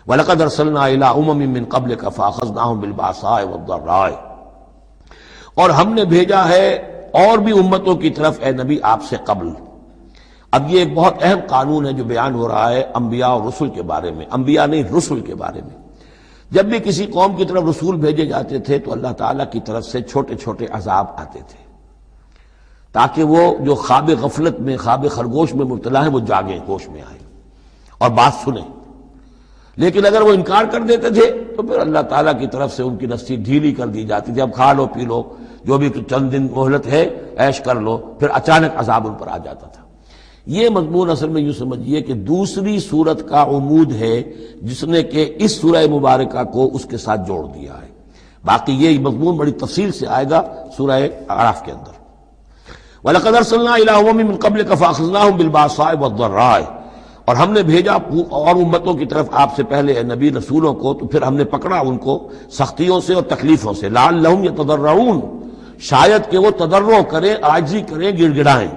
وَلَقَدْ أَرْسَلْنَا إِلَىٰ أُمَمٍ مِّن قَبْلِكَ فَأَخَذْنَاهُم بِالْبَأْسَاءِ وَالضَّرَّاءِ، اور ہم نے بھیجا ہے اور بھی امتوں کی طرف اے نبی آپ سے قبل۔ اب یہ ایک بہت اہم قانون ہے جو بیان ہو رہا ہے انبیاء اور رسل کے بارے میں، انبیاء نہیں رسل کے بارے میں۔ جب بھی کسی قوم کی طرف رسول بھیجے جاتے تھے تو اللہ تعالیٰ کی طرف سے چھوٹے چھوٹے عذاب آتے تھے تاکہ وہ جو خواب غفلت میں، خواب خرگوش میں مبتلا ہیں، وہ جاگیں، ہوش میں آئیں اور بات سنیں۔ لیکن اگر وہ انکار کر دیتے تھے تو پھر اللہ تعالیٰ کی طرف سے ان کی نصیب ڈھیلی کر دی جاتی تھی، اب کھا لو پی لو، جو بھی چند دن مہلت ہے عیش کر لو، پھر اچانک عذاب ان پر آ جاتا تھا۔ یہ مضمون اصل میں یوں سمجھیے کہ دوسری سورت کا عمود ہے جس نے کہ اس سورہ مبارکہ کو اس کے ساتھ جوڑ دیا ہے۔ باقی یہ مضمون بڑی تفصیل سے آئے گا سورہ اعراف کے اندر۔ وَلَقَدْ أَرْسَلْنَا إِلَىٰ أُمَمٍ مِّن قَبْلِكَ فَأَخَذْنَاهُم بِالْبَأْسَاءِ وَالضَّرَّاءِ، اور ہم نے بھیجا اور امتوں کی طرف آپ سے پہلے اے نبی رسولوں کو، تو پھر ہم نے پکڑا ان کو سختیوں سے اور تکلیفوں سے، لعلہم یتضرعون، شاید کہ وہ تضرع کریں، عاجزی کریں، گڑ گڑائیں۔